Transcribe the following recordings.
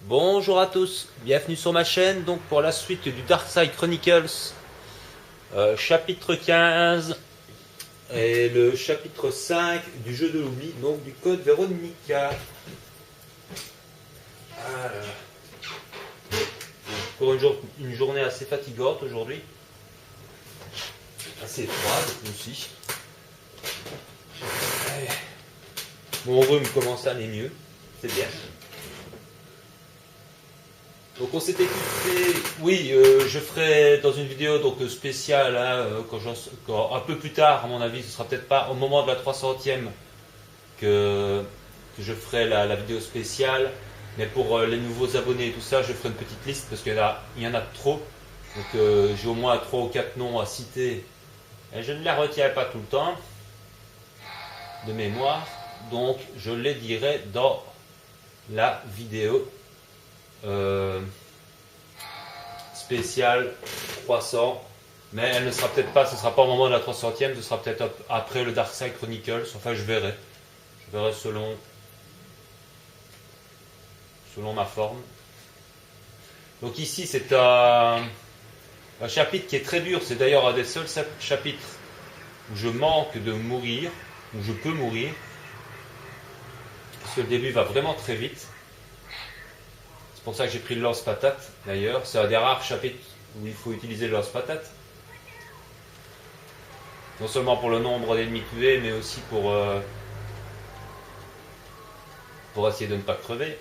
Bonjour à tous, bienvenue sur ma chaîne donc pour la suite du Darkside Chronicles, chapitre 15 et le chapitre 5 du jeu de l'oubli, donc du code Veronica. Pour une journée assez fatigante aujourd'hui, assez froide aussi. Mon rhume commence à aller mieux, c'est bien. Donc on s'était quitté, oui, je ferai dans une vidéo donc spéciale, hein, quand un peu plus tard à mon avis, ce sera peut-être pas au moment de la 300e que je ferai la vidéo spéciale, mais pour les nouveaux abonnés et tout ça, je ferai une petite liste parce qu'il y en a trop, donc j'ai au moins 3 ou 4 noms à citer, et je ne les retiens pas tout le temps, de mémoire, donc je les dirai dans la vidéo spéciale 300, mais elle ne sera peut-être pas, ce sera pas au moment de la 300e, ce sera peut-être après le Darkside Chronicles, enfin je verrai selon ma forme. Donc ici c'est un chapitre qui est très dur, c'est d'ailleurs un des seuls chapitres où je manque de mourir, où je peux mourir, parce que le début va vraiment très vite. C'est pour ça que j'ai pris le lance-patate, d'ailleurs. C'est un des rares chapitres où il faut utiliser le lance-patate. Non seulement pour le nombre d'ennemis tués, mais aussi pour essayer de ne pas crever.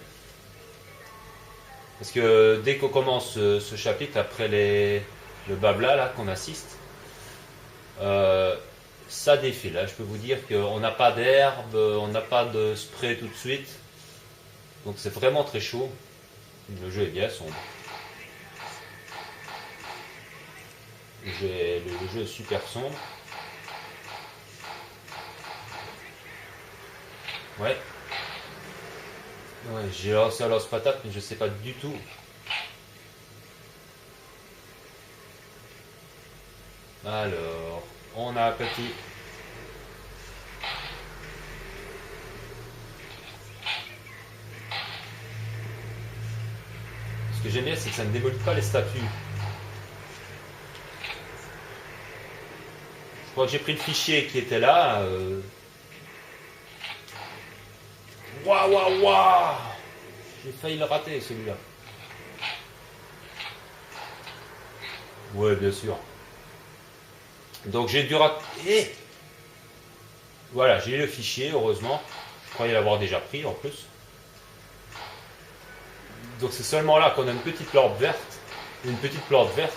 Parce que dès qu'on commence ce chapitre, après le blabla là qu'on assiste, ça défile. Là, je peux vous dire qu'on n'a pas d'herbe, on n'a pas de spray tout de suite. Donc c'est vraiment très chaud. Le jeu est bien sombre. Le jeu est super sombre. Ouais, j'ai lancé un lance-patate, mais je sais pas du tout. Alors, on a un petit... Ce que j'aime bien, c'est que ça ne démolit pas les statues. Je crois que j'ai pris le fichier qui était là. Waouh. J'ai failli le rater, celui-là. Ouais, bien sûr. Donc j'ai dû rater... Voilà, j'ai eu le fichier, heureusement. Je croyais l'avoir déjà pris, en plus. Donc c'est seulement là qu'on a une petite lampe verte. Une petite plante verte.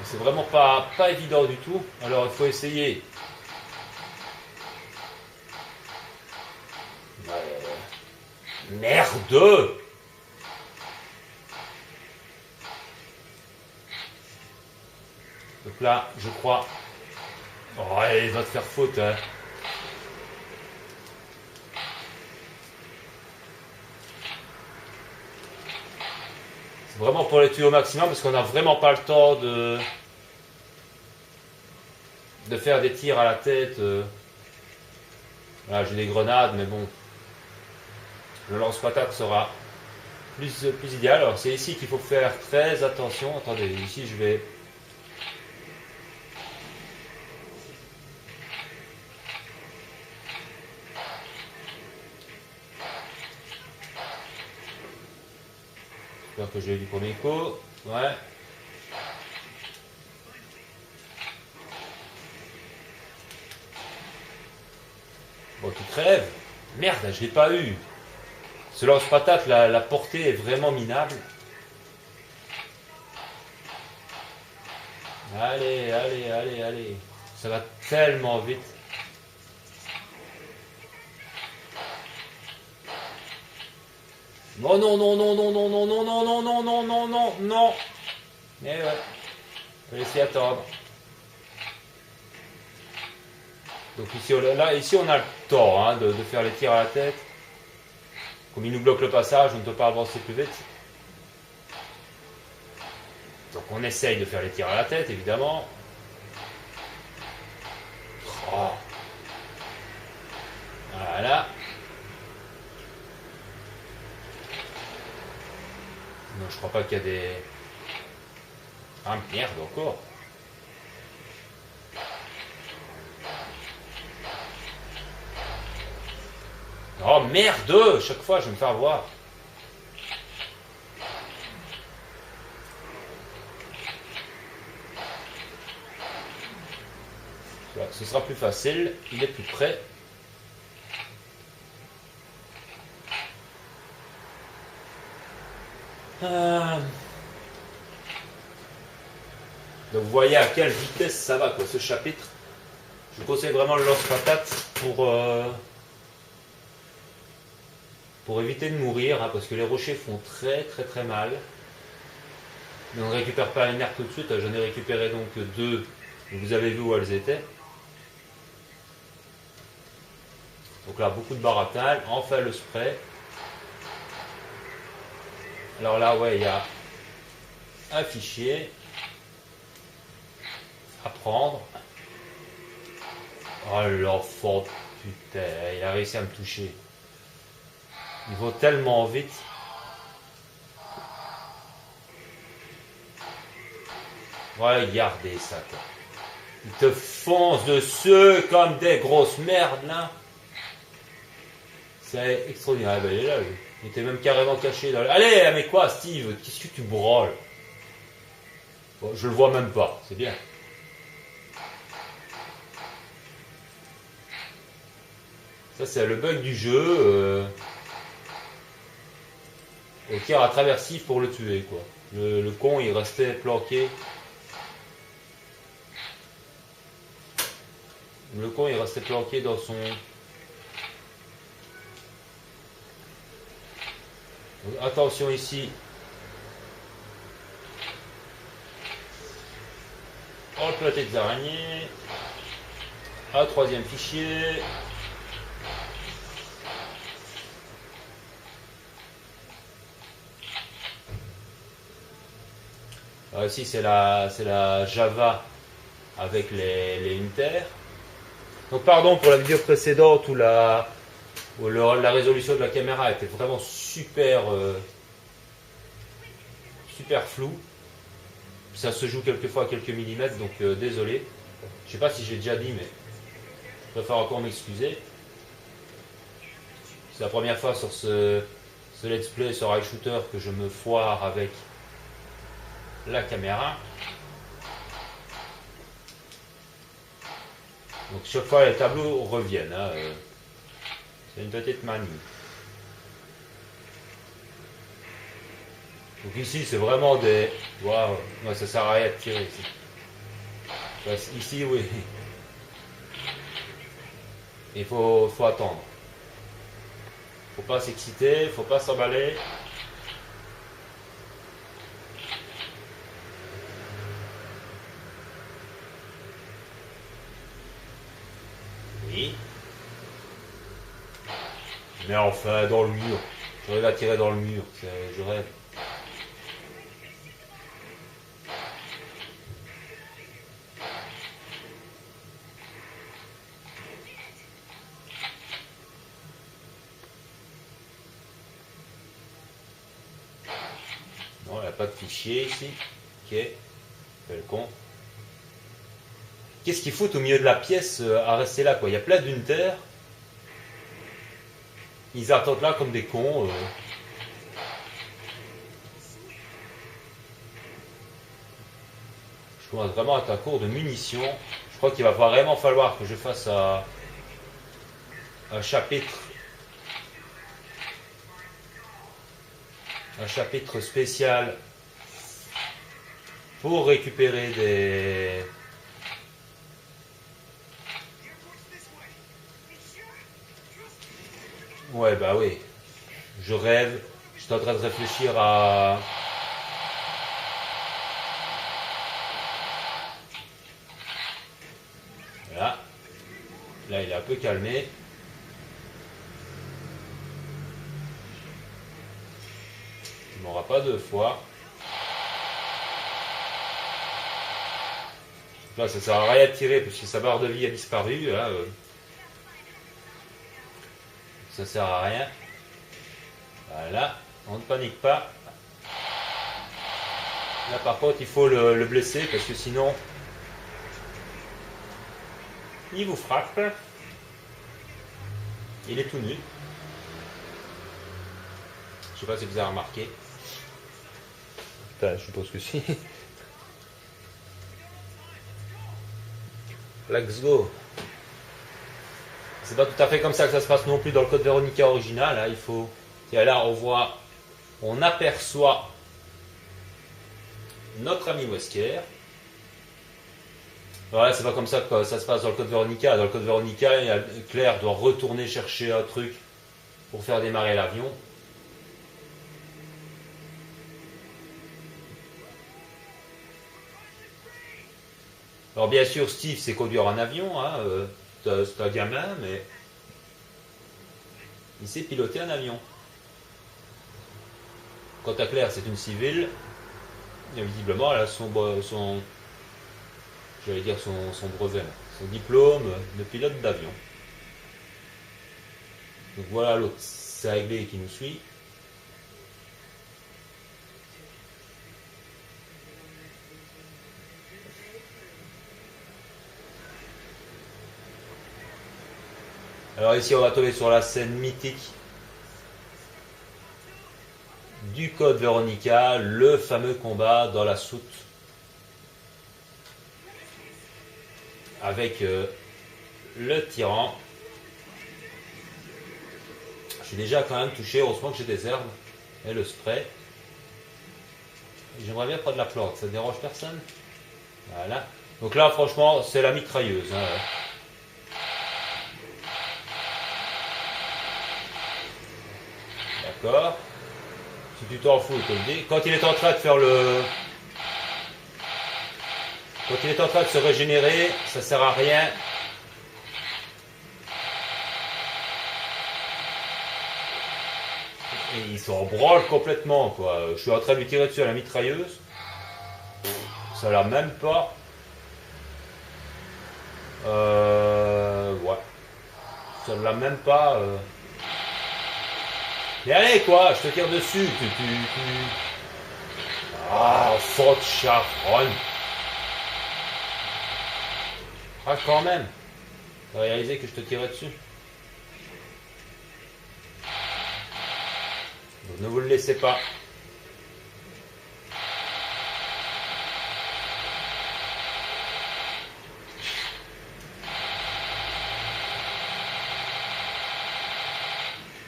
C'est vraiment pas évident du tout. Alors il faut essayer. Merde! Donc là, je crois... Oh, il va te faire faute, hein. C'est vraiment pour les tuer au maximum parce qu'on n'a vraiment pas le temps de faire des tirs à la tête. Là, j'ai des grenades, mais bon. Le lance-patate sera plus idéal. Alors, c'est ici qu'il faut faire très attention. Attendez, ici, je vais... J'espère que j'ai eu du premier coup. Ouais. Bon, tu crèves. Merde, je l'ai pas eu. Ce lance-patate, la portée est vraiment minable. Allez. Ça va tellement vite. Non. Mais ouais. On va laisser attendre. Donc ici on a le temps hein, de faire les tirs à la tête. Comme il nous bloque le passage, on ne peut pas avancer plus vite. Donc on essaye de faire les tirs à la tête, évidemment. Oh. Voilà. Non, je crois pas qu'il y a des... Ah merde, encore. Oh merde, chaque fois je vais me faire avoir. Voilà, ce sera plus facile, il est plus près. Donc vous voyez à quelle vitesse ça va quoi, ce chapitre. Je vous conseille vraiment le lance-patate pour éviter de mourir, hein, parce que les rochers font très très très mal. Mais on ne récupère pas les nerfs tout de suite. J'en ai récupéré donc deux. Vous avez vu où elles étaient. Donc là, beaucoup de baratin. On fait le spray. Alors là, ouais, il y a un fichier à prendre. Oh l'enfant, putain, il a réussi à me toucher. Il va tellement vite. Regardez ça, quoi. Ils te foncent dessus comme des grosses merdes, là. C'est extraordinaire. Ah ben, il est là, lui. Il était même carrément caché dans le... Allez, mais quoi, Steve? Qu'est-ce que tu brûles? Bon, je le vois même pas, c'est bien. Ça, c'est le bug du jeu. Au tir à traversif pour le tuer, quoi. Le con, il restait planqué. Le con, il restait planqué dans son... Donc, attention ici. On peut la tête d'araignée. Un troisième fichier. Alors ici c'est la Java avec les Inter. Donc pardon pour la vidéo précédente où la résolution de la caméra était vraiment super super floue. Ça se joue quelquefois à quelques millimètres, donc désolé. Je sais pas si j'ai déjà dit, mais je préfère encore m'excuser. C'est la première fois sur ce let's play sur Rail Shooter que je me foire avec la caméra. Donc chaque fois les tableaux reviennent. Hein, c'est une petite manie. Donc ici c'est vraiment des... Waouh, ouais, ça sert à rien de tirer ici. Parce ici oui. Il faut attendre. Faut pas s'exciter, faut pas s'emballer. Oui. Mais enfin dans le mur. J'arrive à tirer dans le mur. Je rêve. Non, il n'y a pas de fichier ici. Ok. Fais le con. Qu'est-ce qu'ils foutent au milieu de la pièce à rester là quoi? Il y a plein d'unter. Ils attendent là comme des cons. Je commence vraiment à être à court de munitions. Je crois qu'il va vraiment falloir que je fasse un chapitre spécial pour récupérer des... Ouais, bah oui. Je rêve. Je suis en train de réfléchir à... Voilà. Là, il est un peu calmé. Il ne m'aura pas deux fois. Là, ça sert à rien de tirer parce que sa barre de vie a disparu. Hein, ça sert à rien. Voilà, on ne panique pas. Là par contre il faut le blesser parce que sinon il vous frappe. Il est tout nu. Je sais pas si vous avez remarqué. Enfin, je suppose que si. Let's go. C'est pas tout à fait comme ça que ça se passe non plus dans le Code Veronica original. Hein. Il faut. Et là on voit, on aperçoit notre ami Wesker. Voilà, c'est pas comme ça que ça se passe dans le Code Veronica. Dans le Code Veronica, Claire doit retourner chercher un truc pour faire démarrer l'avion. Alors bien sûr, Steve sait conduire un avion, hein, c'est un gamin, mais il sait piloter un avion. Quant à Claire, c'est une civile. Et visiblement, elle a son brevet, son diplôme de pilote d'avion. Donc voilà l'autre, c'est réglé qui nous suit. Alors ici, on va tomber sur la scène mythique du Code Veronica, le fameux combat dans la soute avec le tyran. Je suis déjà quand même touché, heureusement que j'ai des herbes et le spray. J'aimerais bien prendre la plante, ça ne dérange personne. Voilà. Donc là, franchement, c'est la mitrailleuse. Hein. D'accord. Si tu t'en fous, je te le dis. Quand il est en train de faire le... Quand il est en train de se régénérer, ça sert à rien. Et il s'en branle complètement, quoi. Je suis en train de lui tirer dessus à la mitrailleuse. Ça l'a même pas. Ouais. Ça l'a même pas. Mais allez, quoi, je te tire dessus. Ah, enfant de charogne. Ah, quand même. Tu as réalisé que je te tirais dessus. Donc, ne vous le laissez pas.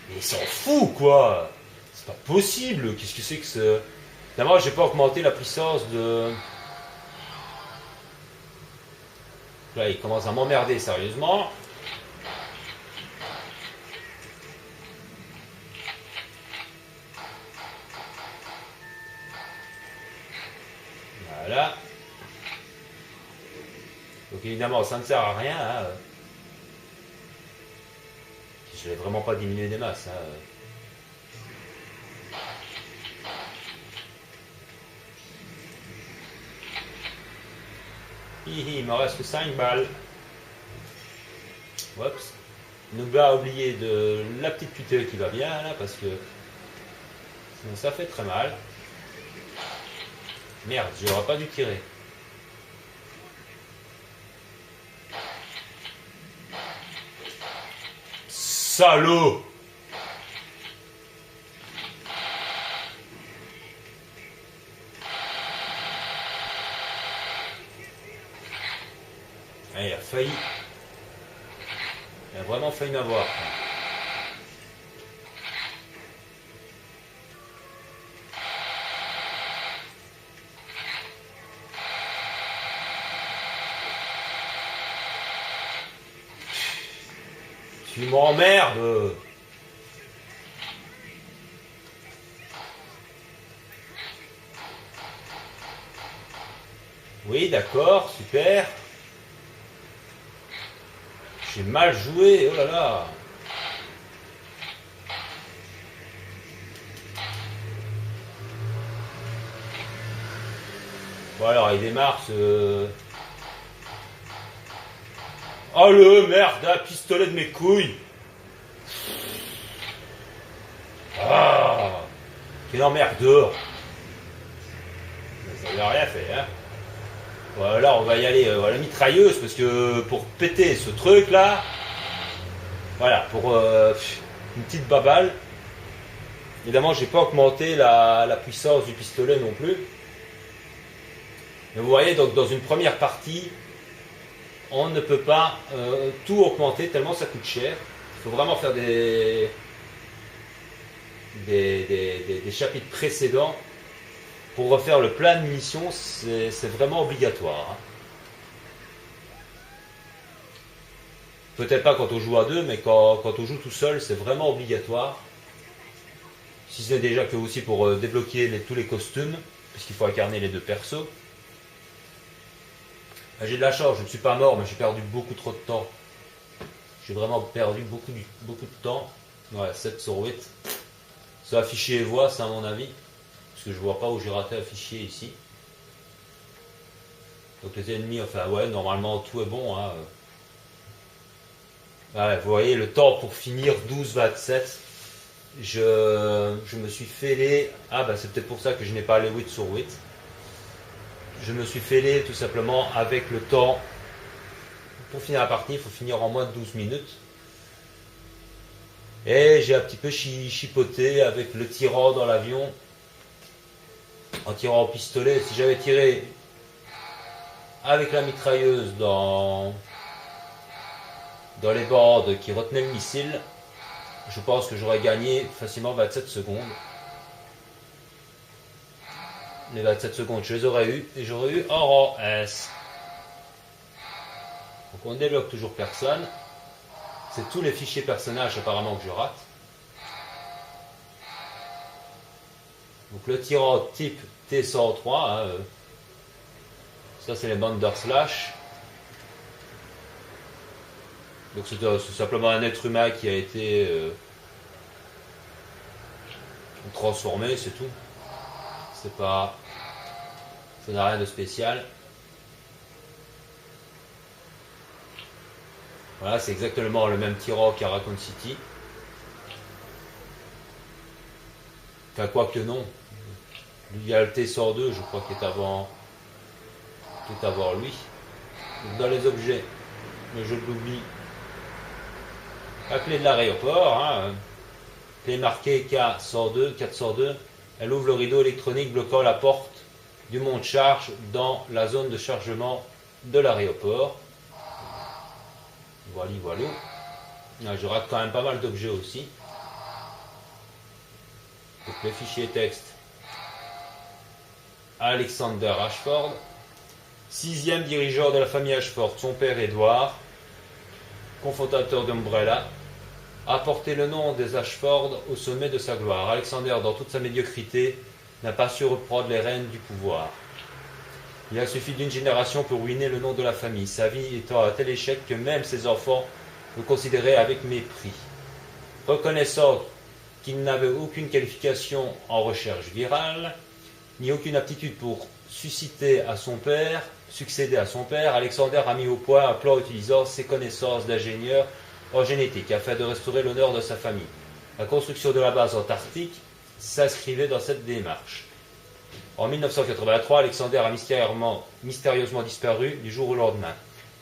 Mais il s'en fout, quoi. C'est pas possible. Qu'est-ce que c'est que ce... D'abord, j'ai pas augmenté la puissance de... Là, il commence à m'emmerder sérieusement. Voilà. Donc évidemment, ça ne sert à rien. Hein. Je ne vais vraiment pas diminuer des masses. Hein. Il me reste 5 balles. Oups. Ne pas oublier de la petite putée qui va bien là parce que sinon ça fait très mal. Merde, j'aurais pas dû tirer. Salaud! Il a failli. Il a vraiment failli m'avoir. Tu m'emmerdes. Oui, d'accord, super. J'ai mal joué, oh là là. Bon alors, il démarre ce... Oh le merde, un pistolet de mes couilles. Ah, quel emmerdeur. il a rien fait. Hein. Voilà, on va y aller à la mitrailleuse parce que pour péter ce truc là, voilà, pour une petite baballe. Évidemment, j'ai pas augmenté la puissance du pistolet non plus. Mais vous voyez, donc dans une première partie, on ne peut pas tout augmenter tellement ça coûte cher. Il faut vraiment faire des chapitres précédents. Pour refaire le plein de munitions, c'est vraiment obligatoire. Hein. Peut-être pas quand on joue à deux, mais quand on joue tout seul, c'est vraiment obligatoire. Si ce n'est déjà que aussi pour débloquer tous les costumes, puisqu'il faut incarner les deux persos. J'ai de la chance, je ne suis pas mort, mais j'ai perdu beaucoup trop de temps. J'ai vraiment perdu beaucoup de temps. Ouais, 7 sur 8. Ça affiché et voix, c'est à mon avis. Parce que je vois pas où j'ai raté affiché ici. Donc les ennemis, enfin ouais, normalement tout est bon. Hein. Ouais, vous voyez, le temps pour finir 12-27. Je me suis fêlé. Ah bah c'est peut-être pour ça que je n'ai pas les 8 sur 8. Je me suis fêlé tout simplement avec le temps. Pour finir la partie, il faut finir en moins de 12 minutes. Et j'ai un petit peu chipoté avec le tirant dans l'avion. En tirant au pistolet. Si j'avais tiré avec la mitrailleuse dans les bords qui retenaient le missile, je pense que j'aurais gagné facilement 27 secondes. Les 27 secondes, je les aurais eu et j'aurais eu un rang S. Donc on ne débloque toujours personne. C'est tous les fichiers personnages apparemment que je rate. Donc le tirant type T103, hein, ça c'est les Bonder Slash. Donc c'est simplement un être humain qui a été transformé, c'est tout. C'est pas, ça n'a rien de spécial. Voilà, c'est exactement le même tirant qu'à Raccoon City. Enfin, quoi que non. Il y a le T102, je crois, qui est avant lui. Donc, dans les objets, mais je l'oublie. La clé de l'aéroport, hein, clé marquée K102, 402. Elle ouvre le rideau électronique bloquant la porte du monte-charge dans la zone de chargement de l'aéroport. Voilà, voilà. Là, je rate quand même pas mal d'objets aussi. Donc les fichiers texte. Alexander Ashford, 6e dirigeant de la famille Ashford, son père Edward, cofondateur d'Umbrella, a porté le nom des Ashford au sommet de sa gloire. Alexander, dans toute sa médiocrité, n'a pas su reprendre les rênes du pouvoir. Il a suffi d'une génération pour ruiner le nom de la famille, sa vie étant un tel échec que même ses enfants le considéraient avec mépris. Reconnaissant qu'il n'avait aucune qualification en recherche virale, ni aucune aptitude pour succéder à son père, Alexander a mis au point un plan utilisant ses connaissances d'ingénieur en génétique afin de restaurer l'honneur de sa famille. La construction de la base antarctique s'inscrivait dans cette démarche. En 1983, Alexander a mystérieusement disparu du jour au lendemain.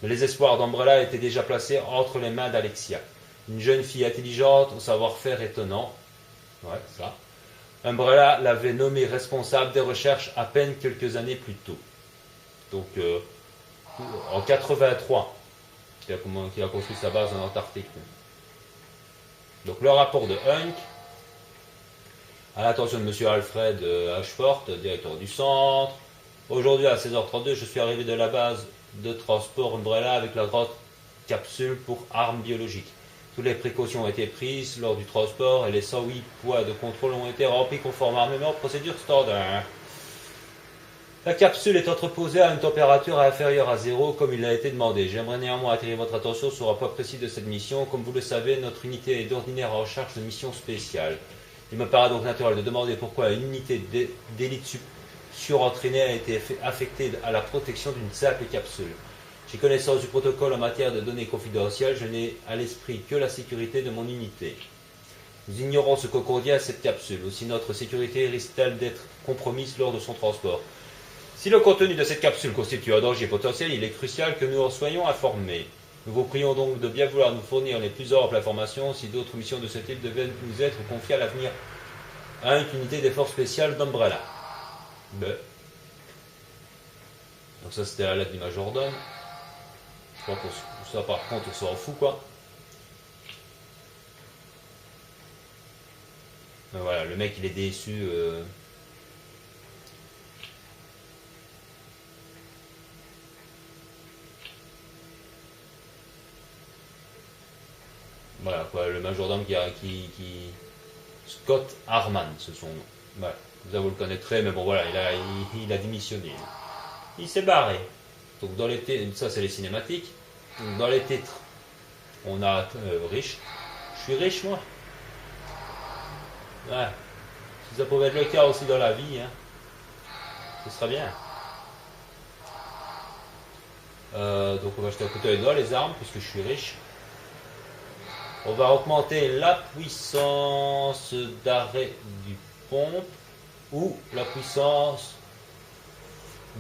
Mais les espoirs d'Umbrella étaient déjà placés entre les mains d'Alexia, une jeune fille intelligente au savoir-faire étonnant. Ouais, ça. Umbrella l'avait nommé responsable des recherches à peine quelques années plus tôt. Donc, en 83, qui a construit sa base en Antarctique. Donc, le rapport de Hunk, à l'attention de M. Alfred Ashford, directeur du centre. Aujourd'hui, à 16h32, je suis arrivé de la base de transport Umbrella avec la grande capsule pour armes biologiques. Toutes les précautions ont été prises lors du transport et les 108 poids de contrôle ont été remplis conformément aux procédures standards. La capsule est entreposée à une température inférieure à 0 comme il a été demandé. J'aimerais néanmoins attirer votre attention sur un point précis de cette mission. Comme vous le savez, notre unité est d'ordinaire en charge de missions spéciales. Il me paraît donc naturel de demander pourquoi une unité d'élite surentraînée a été affectée à la protection d'une simple capsule. J'ai connaissance du protocole en matière de données confidentielles, je n'ai à l'esprit que la sécurité de mon unité. Nous ignorons ce que contient cette capsule, aussi notre sécurité risque-t-elle d'être compromise lors de son transport. Si le contenu de cette capsule constitue un danger potentiel, il est crucial que nous en soyons informés. Nous vous prions donc de bien vouloir nous fournir les plus amples informations si d'autres missions de ce type devaient nous être confiées à l'avenir à une unité des forces spéciales d'Umbrella. Ben. Donc ça c'était la lettre du majordome. Je crois que ça par contre on s'en fout quoi. Mais voilà, le mec il est déçu. Voilà quoi, le majordome qui Scott Harman, c'est son nom. Voilà. Vous le connaîtrez, mais bon voilà, il a démissionné. Il s'est barré. Donc dans les titres, ça c'est les cinématiques. Donc, dans les titres, on a riche. Je suis riche moi. Ouais. Si ça pouvait être le cas aussi dans la vie, hein, ce serait bien. Donc on va jeter un coup d'œil dans les armes puisque je suis riche. On va augmenter la puissance d'arrêt du pompe ou la puissance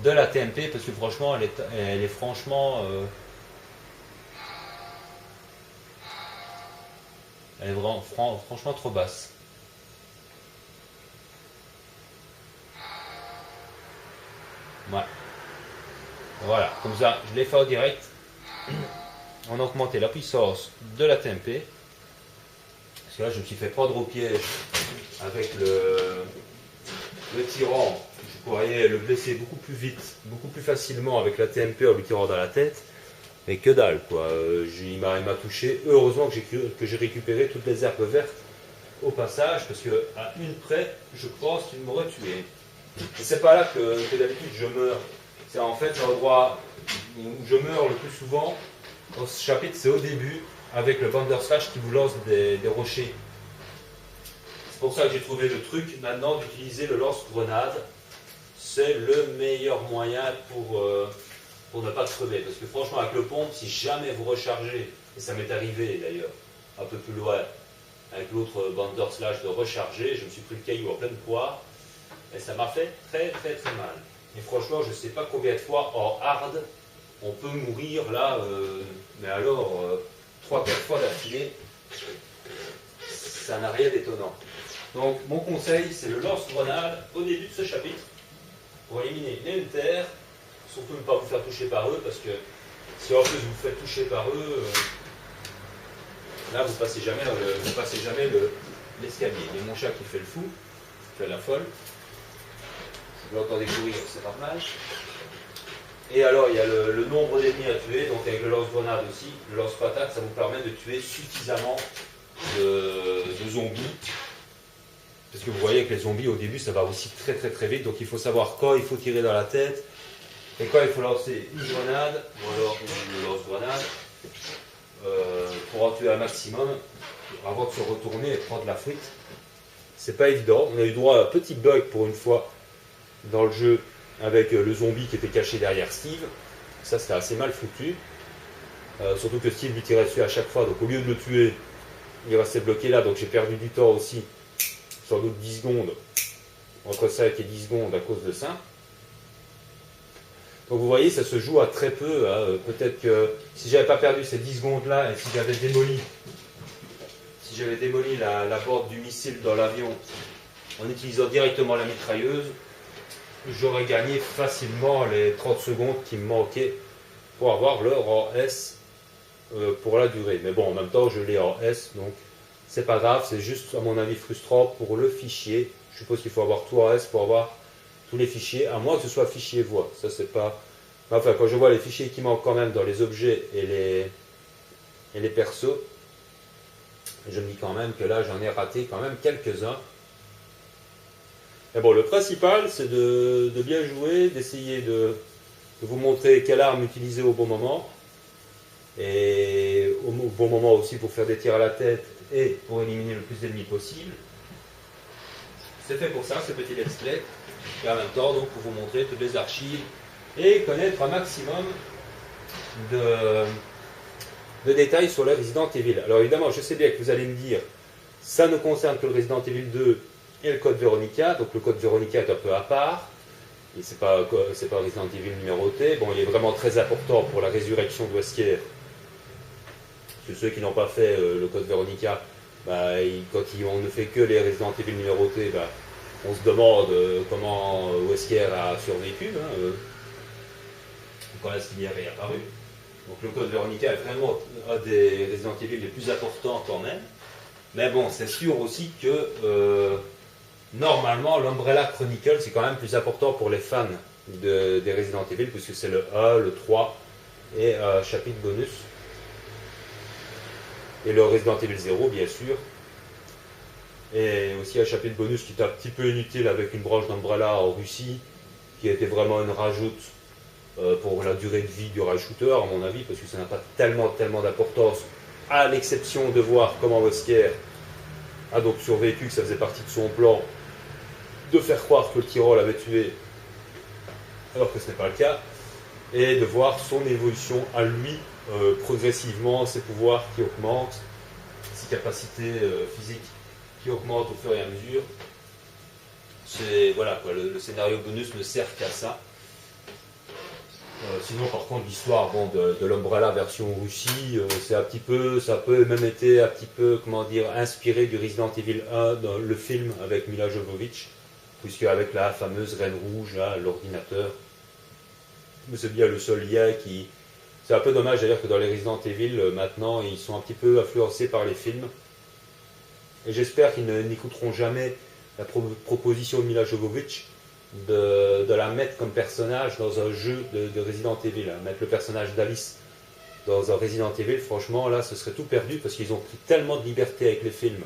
de la TMP parce que franchement elle est franchement elle est vraiment franchement trop basse. Ouais. Voilà, comme ça je l'ai fait en direct. On a augmenté la puissance de la TMP. Parce que là, je me suis fait prendre au piège avec le tyran. Je pourrais le blesser beaucoup plus vite, beaucoup plus facilement avec la TMP en lui tirant dans la tête. Mais que dalle, quoi. Il m'a touché. Heureusement que j'ai récupéré toutes les herbes vertes au passage, parce qu'à une près, je pense qu'il m'aurait tué. Et c'est pas là que d'habitude je meurs. C'est en fait l'endroit où je meurs le plus souvent. Dans ce chapitre, c'est au début, avec le Bandersnatch qui vous lance des rochers. C'est pour ça que j'ai trouvé le truc, maintenant, d'utiliser le lance-grenade. C'est le meilleur moyen pour ne pas crever. Parce que franchement, avec le pompe, si jamais vous rechargez, et ça m'est arrivé d'ailleurs, un peu plus loin, avec l'autre Bandersnatch de recharger, je me suis pris le caillou en pleine poire, et ça m'a fait très très très mal. Et franchement, je ne sais pas combien de fois en hard, on peut mourir là, mais alors 3-4 fois d'affilée, ça n'a rien d'étonnant. Donc mon conseil, c'est le lance-grenade au début de ce chapitre, pour éliminer les Hunters, surtout ne pas vous faire toucher par eux, parce que si en plus vous vous faites toucher par eux, là vous passez jamais l'escalier. Il y a mon chat qui fait le fou, qui fait la folle. Vous l'entendez courir, c'est normal. Et alors, il y a le nombre d'ennemis à tuer, donc avec le lance-grenade aussi, le lance-patate, ça vous permet de tuer suffisamment de zombies. Parce que vous voyez que les zombies, au début, ça va aussi très très très vite, donc il faut savoir quand il faut tirer dans la tête, et quand il faut lancer une grenade, ou alors une lance-grenade, pour en tuer un maximum, avant de se retourner et de prendre la frite. C'est pas évident, on a eu droit à un petit bug pour une fois dans le jeu, avec le zombie qui était caché derrière Steve. Ça c'était assez mal foutu. Surtout que Steve lui tirait dessus à chaque fois. Donc au lieu de le tuer, il restait bloqué là. Donc j'ai perdu du temps aussi. Sans doute 10 secondes. Entre 5 et 10 secondes à cause de ça. Donc vous voyez, ça se joue à très peu. Hein. Peut-être que si j'avais pas perdu ces 10 secondes là et si j'avais démoli la porte du missile dans l'avion en utilisant directement la mitrailleuse, j'aurais gagné facilement les 30 secondes qui me manquaient pour avoir le rang S pour la durée. Mais bon, en même temps, je l'ai en S, donc c'est pas grave, c'est juste, à mon avis, frustrant pour le fichier. Je suppose qu'il faut avoir tout en S pour avoir tous les fichiers, à moins que ce soit fichier voix. Ça, c'est pas... Enfin, quand je vois les fichiers qui manquent quand même dans les objets et les persos, je me dis quand même que là, j'en ai raté quand même quelques-uns. Mais bon, le principal, c'est de bien jouer, d'essayer de vous montrer quelle arme utiliser au bon moment. Et au bon moment aussi pour faire des tirs à la tête et pour éliminer le plus d'ennemis possible. C'est fait pour ça, ce petit let's play. Et en même temps, donc, pour vous montrer toutes les archives et connaître un maximum de détails sur le Resident Evil. Alors évidemment, je sais bien que vous allez me dire, ça ne concerne que le Resident Evil 2 et le code Veronica, donc le code Veronica est un peu à part. Et c'est pas Resident Evil numéroté. Bon, il est vraiment très important pour la résurrection de Wesker. Parce que ceux qui n'ont pas fait le code Veronica, bah, quand on ne fait que les Resident Evil numérotés, bah, on se demande comment Wesker a survécu, hein, quand la civière est apparue. Donc le code Veronica est vraiment un des Resident Evil les plus importants quand même. Mais bon, c'est sûr aussi que normalement, l'Umbrella Chronicle, c'est quand même plus important pour les fans des Resident Evil, puisque c'est le 1, le 3 et chapitre bonus. Et le Resident Evil 0, bien sûr. Et aussi un chapitre bonus qui est un petit peu inutile avec une branche d'Umbrella en Russie, qui a été vraiment une rajoute pour la durée de vie du rail shooter, à mon avis, parce que ça n'a pas tellement d'importance, à l'exception de voir comment Wesker a donc survécu, que ça faisait partie de son plan de faire croire que le Tyrol avait tué, alors que ce n'est pas le cas, et de voir son évolution à lui, progressivement, ses pouvoirs qui augmentent, ses capacités physiques qui augmentent au fur et à mesure. C'est, voilà, quoi, le scénario bonus ne sert qu'à ça. Sinon, par contre, l'histoire bon, de l'Umbrella version Russie, c'est un petit peu, ça peut même été un petit peu, comment dire, inspiré du Resident Evil 1 dans le film avec Mila Jovovich, puisque avec la fameuse Reine Rouge, là, l'ordinateur, c'est bien le seul lien qui... C'est un peu dommage d'ailleurs que dans les Resident Evil, maintenant, ils sont un petit peu influencés par les films. Et j'espère qu'ils n'écouteront jamais la proposition de Mila Jovovich de la mettre comme personnage dans un jeu de Resident Evil, hein. Mettre le personnage d'Alice dans un Resident Evil, franchement, là, ce serait tout perdu, parce qu'ils ont pris tellement de liberté avec les films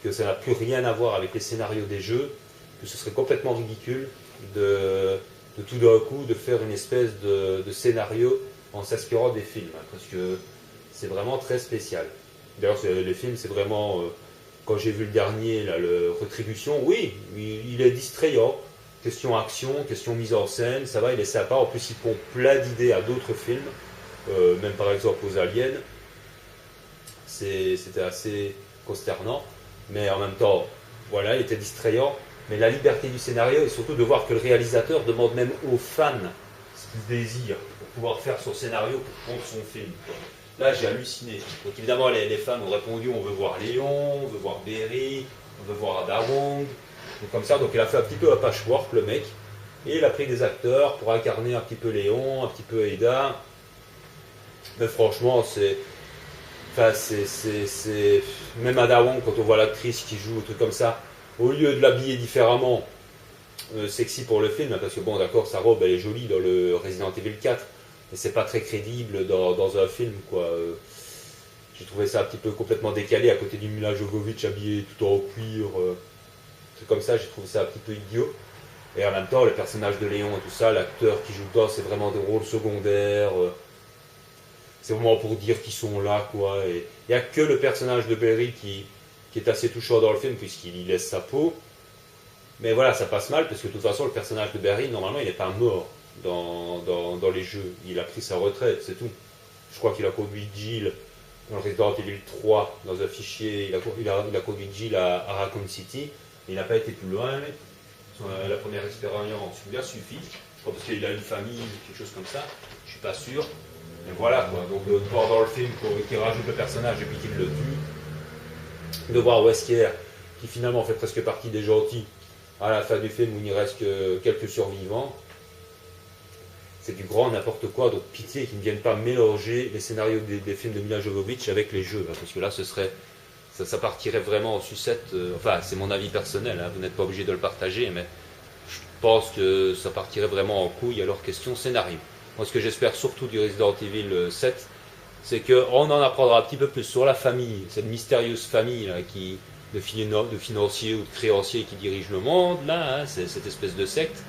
que ça n'a plus rien à voir avec les scénarios des jeux, que ce serait complètement ridicule de tout d'un coup de faire une espèce de scénario en s'inspirant des films, hein, parce que c'est vraiment très spécial. D'ailleurs, les films, c'est vraiment... quand j'ai vu le dernier, là, le Retribution, oui, il est distrayant. Question action, question mise en scène, ça va, il est sympa. En plus, il pond plein d'idées à d'autres films, même par exemple aux Aliens. C'était assez consternant, mais en même temps, voilà, il était distrayant. Mais la liberté du scénario, et surtout de voir que le réalisateur demande même aux fans ce qu'ils désirent pour pouvoir faire son scénario, pour prendre son film, quoi. Là, j'ai halluciné. Donc évidemment, les fans ont répondu, on veut voir Léon, on veut voir Berry, on veut voir Ada Wong. Donc comme ça, donc il a fait un petit peu un patchwork, le mec. Et il a pris des acteurs pour incarner un petit peu Léon, un petit peu Ada. Mais franchement, c'est... Enfin, c'est... Même Ada Wong, quand on voit l'actrice qui joue, un truc comme ça, au lieu de l'habiller différemment, sexy pour le film, parce que bon, d'accord, sa robe, elle est jolie dans le Resident Evil 4, mais c'est pas très crédible dans un film, quoi. J'ai trouvé ça un petit peu complètement décalé à côté du Mila Jovovich habillé tout en cuir, truc comme ça, j'ai trouvé ça un petit peu idiot. Et en même temps, le personnage de Léon et tout ça, l'acteur qui joue dedans, c'est vraiment des rôles secondaires. C'est vraiment pour dire qu'ils sont là, quoi. Et il n'y a que le personnage de Berry qui est assez touchant dans le film, puisqu'il y laisse sa peau. Mais voilà, ça passe mal, parce que de toute façon, le personnage de Berry, normalement, il n'est pas mort dans les jeux. Il a pris sa retraite, c'est tout. Je crois qu'il a conduit Jill dans le Resident Evil 3, dans un fichier, il a conduit Jill à Raccoon City. Il n'a pas été plus loin, mais la première expérience lui a suffi. Je crois parce qu'il a une famille, quelque chose comme ça. Je suis pas sûr. Mais voilà, quoi. Donc de voir dans le film qu'il rajoute le personnage et puis qu'il le tue. De voir Wesker, qui finalement fait presque partie des gentils, à la fin du film où il ne reste que quelques survivants. C'est du grand n'importe quoi, donc pitié qu'ils ne viennent pas mélanger les scénarios des films de Mila Jovovich avec les jeux, hein, parce que là ce serait... Ça partirait vraiment en sucette, enfin c'est mon avis personnel, hein, vous n'êtes pas obligé de le partager, mais je pense que ça partirait vraiment en couille, alors question scénario. Moi ce que j'espère surtout du Resident Evil 7, c'est qu'on en apprendra un petit peu plus sur la famille, cette mystérieuse famille là, de financiers ou de créanciers qui dirigent le monde, là, hein, c'est cette espèce de secte,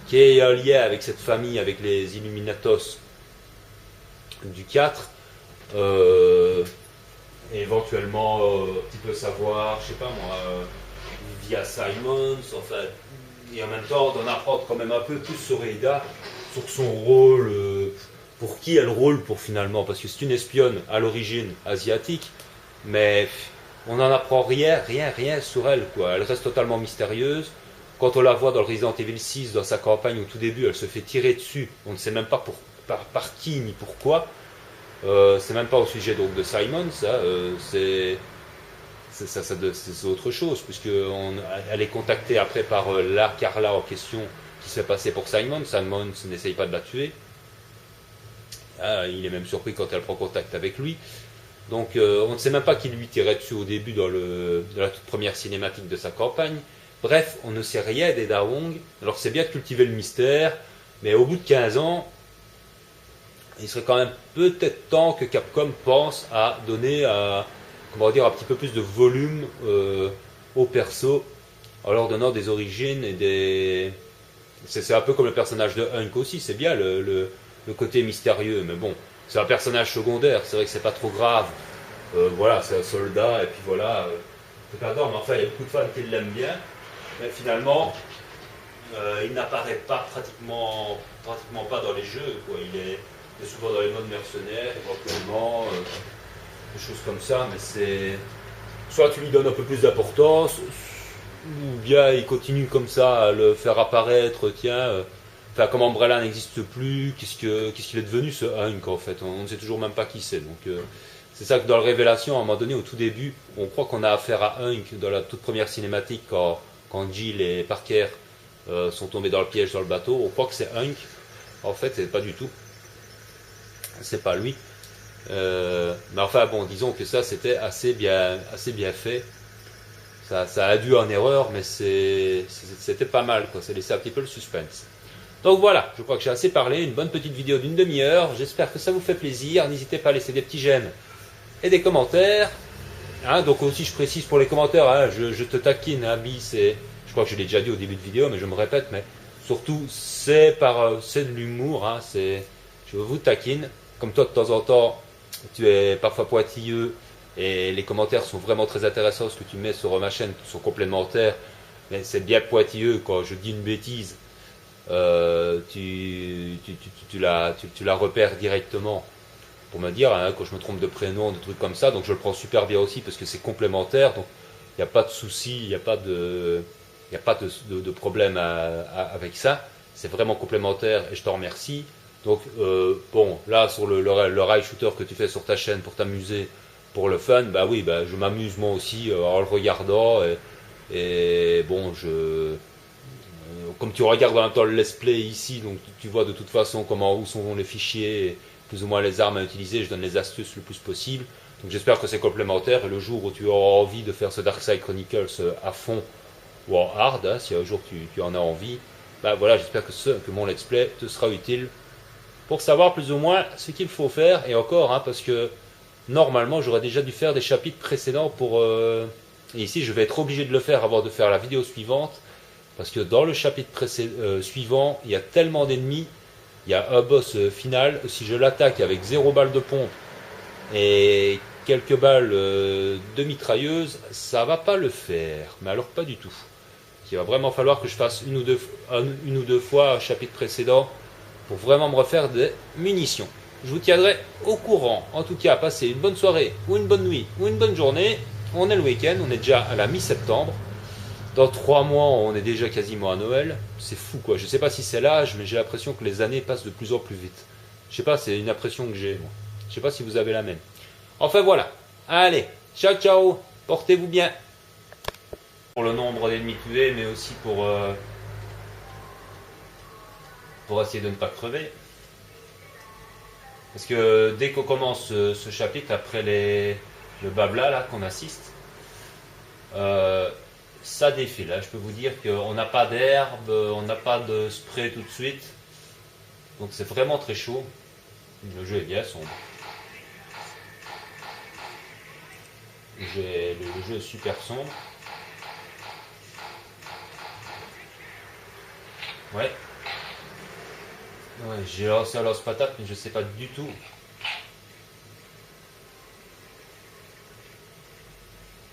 qui est un lien avec cette famille, avec les Illuminatos du 4, et éventuellement un petit peu savoir, je sais pas moi, via Simons, enfin, et en même temps d'en apprendre quand même un peu plus sur Ada, sur son rôle, pour qui elle roule pour finalement, parce que c'est une espionne à l'origine asiatique, mais on n'en apprend rien sur elle, quoi. Elle reste totalement mystérieuse. quand on la voit dans le Resident Evil 6, dans sa campagne au tout début, elle se fait tirer dessus. On ne sait même pas par qui ni pourquoi. C'est même pas au sujet donc de Simon, ça. C'est autre chose, puisque elle est contactée après par la Carla en question qui se fait passer pour Simon. Simon n'essaye pas de la tuer. Ah, il est même surpris quand elle prend contact avec lui. Donc on ne sait même pas qui lui tirait dessus au début dans la toute première cinématique de sa campagne. Bref, on ne sait rien d'Ada Wong. Alors c'est bien de cultiver le mystère, mais au bout de 15 ans, il serait quand même peut-être temps que Capcom pense à donner comment dire, un petit peu plus de volume au perso, en leur donnant des origines et des... C'est un peu comme le personnage de Hunk aussi, c'est bien le côté mystérieux, mais bon, c'est un personnage secondaire, c'est vrai que c'est pas trop grave. Voilà, c'est un soldat, et puis voilà, c'est pas d'or, mais enfin, il y a beaucoup de fans qui l'aiment bien, mais finalement, il n'apparaît pas pratiquement pas dans les jeux, quoi. Il est souvent dans les modes mercenaires, éventuellement, des choses comme ça, mais c'est... Soit tu lui donnes un peu plus d'importance, ou bien il continue comme ça à le faire apparaître, tiens... Enfin, comme Umbrella n'existe plus, qu'est-ce qu'il est devenu ce Hunk en fait? On ne sait toujours même pas qui c'est. Donc c'est ça que dans la révélation, à un moment donné, au tout début, on croit qu'on a affaire à Hunk dans la toute première cinématique quand Jill et Parker sont tombés dans le piège sur le bateau. On croit que c'est Hunk. En fait, c'est pas du tout. C'est pas lui. Mais enfin bon, disons que ça c'était assez bien fait. Ça a dû en erreur, mais c'était pas mal, quoi. Ça laissait un petit peu le suspense. Donc voilà, je crois que j'ai assez parlé, une bonne petite vidéo d'une demi-heure, j'espère que ça vous fait plaisir, n'hésitez pas à laisser des petits j'aime et des commentaires, hein, donc aussi je précise pour les commentaires, hein, je te taquine, hein, Bi, je crois que je l'ai déjà dit au début de vidéo, mais je me répète, mais surtout c'est de l'humour, hein, je vous taquine, comme toi de temps en temps, tu es parfois pointilleux, et les commentaires sont vraiment très intéressants, ce que tu mets sur ma chaîne sont complémentaires, mais c'est bien pointilleux quand je dis une bêtise. Tu la repères directement pour me dire, hein, quand je me trompe de prénom, de trucs comme ça, donc je le prends super bien aussi parce que c'est complémentaire, donc il n'y a pas de souci, il n'y a pas de problème avec ça, c'est vraiment complémentaire et je t'en remercie. Donc bon, là sur le rail shooter que tu fais sur ta chaîne pour t'amuser, pour le fun, bah oui, bah, je m'amuse moi aussi en le regardant et bon, comme tu regardes en même temps le let's play ici, donc tu vois de toute façon où sont les fichiers, plus ou moins les armes à utiliser, je donne les astuces le plus possible. Donc j'espère que c'est complémentaire et le jour où tu auras envie de faire ce Darkside Chronicles à fond ou en hard, hein, si un jour tu en as envie, bah voilà, j'espère que mon let's play te sera utile pour savoir plus ou moins ce qu'il faut faire, et encore, hein, parce que normalement j'aurais déjà dû faire des chapitres précédents et ici je vais être obligé de le faire avant de faire la vidéo suivante. Parce que dans le chapitre suivant, il y a tellement d'ennemis, il y a un boss final, si je l'attaque avec 0 balles de pompe et quelques balles de mitrailleuse, ça va pas le faire. Mais alors pas du tout. Il va vraiment falloir que je fasse une ou deux fois un chapitre précédent pour vraiment me refaire des munitions. Je vous tiendrai au courant. En tout cas, passez une bonne soirée, ou une bonne nuit, ou une bonne journée. On est le week-end, on est déjà à la mi-septembre. Dans 3 mois, on est déjà quasiment à Noël. C'est fou, quoi. Je sais pas si c'est l'âge, mais j'ai l'impression que les années passent de plus en plus vite. Je sais pas, c'est une impression que j'ai. Je sais pas si vous avez la même. Enfin voilà. Allez, ciao ciao. Portez-vous bien. Pour le nombre d'ennemis tués, mais aussi pour essayer de ne pas crever. Parce que dès qu'on commence ce chapitre, après le blabla là qu'on assiste, ça défile, hein. Je peux vous dire qu'on n'a pas d'herbe, on n'a pas de spray tout de suite. Donc c'est vraiment très chaud. Le jeu est bien sombre. Le jeu est super sombre. Ouais. Ouais, j'ai lancé un lance-patate, mais je sais pas du tout.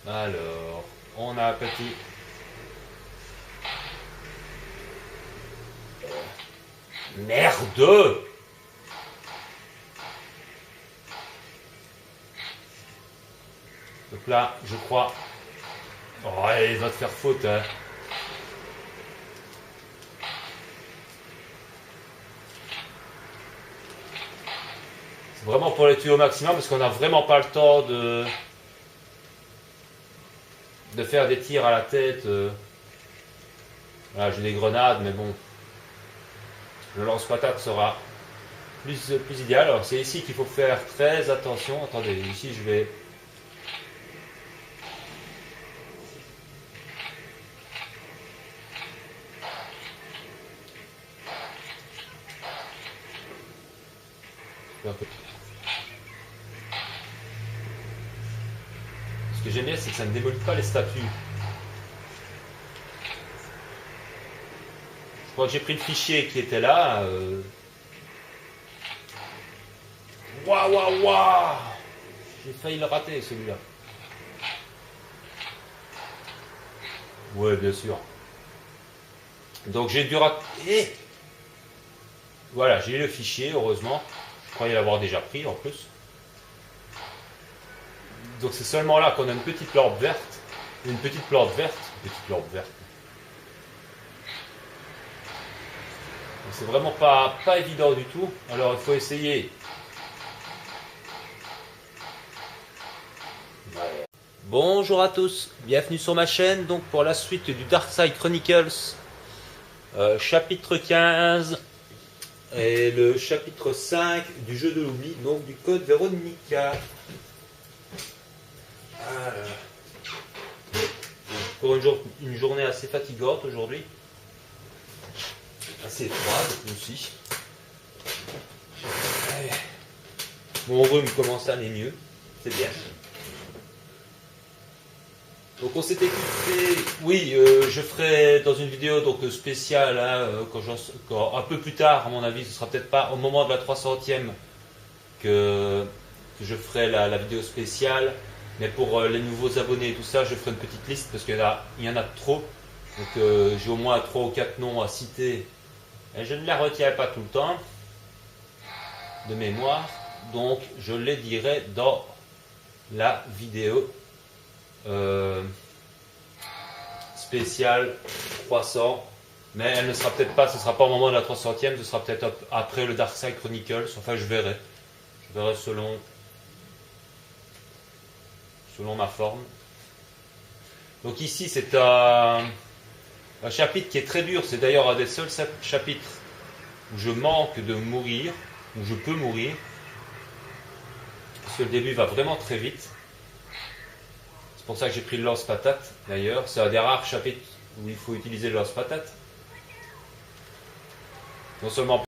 Alors, on a un petit... Merde! Donc là, je crois... Oh, il va te faire faute, hein. C'est vraiment pour les tuer au maximum parce qu'on n'a vraiment pas le temps de faire des tirs à la tête. Voilà, j'ai des grenades, mais bon, le lance-patate sera plus idéal. Alors c'est ici qu'il faut faire très attention. Attendez, ici je vais... Ce que j'aime bien, c'est que ça ne démolit pas les statues. Je crois que j'ai pris le fichier qui était là. Waouh, waouh, waouh! J'ai failli le rater celui-là. Ouais, bien sûr. Donc j'ai dû rater. Voilà, j'ai eu le fichier, heureusement. Je croyais l'avoir déjà pris en plus. Donc c'est seulement là qu'on a une petite lampe verte. Une petite plante verte. Petite lampe verte. C'est vraiment pas évident du tout. Alors il faut essayer. Ouais. Bonjour à tous, bienvenue sur ma chaîne. Donc pour la suite du Darkside Chronicles, chapitre 15 et le chapitre 5 du jeu de l'oubli, donc du code Veronica. Pour une journée assez fatigante aujourd'hui. Assez froide aussi. Mon rhume commence à aller mieux, c'est bien. Donc on s'était quitté, oui, je ferai dans une vidéo donc spéciale, hein, quand un peu plus tard, à mon avis, ce sera peut-être pas au moment de la 300e que je ferai la vidéo spéciale, mais pour les nouveaux abonnés et tout ça, je ferai une petite liste parce qu'il y en a trop. Donc j'ai au moins 3 ou 4 noms à citer. Et je ne la retiens pas tout le temps de mémoire, donc je les dirai dans la vidéo spéciale 300, mais elle ne sera peut-être pas, ce sera pas au moment de la 300e, ce sera peut-être après le Darkside Chronicles, enfin je verrai selon ma forme. Donc ici c'est un chapitre qui est très dur, c'est d'ailleurs un des seuls chapitres où je manque de mourir, où je peux mourir, parce que le début va vraiment très vite. C'est pour ça que j'ai pris le lance-patate d'ailleurs, c'est un des rares chapitres où il faut utiliser le lance-patate. Non seulement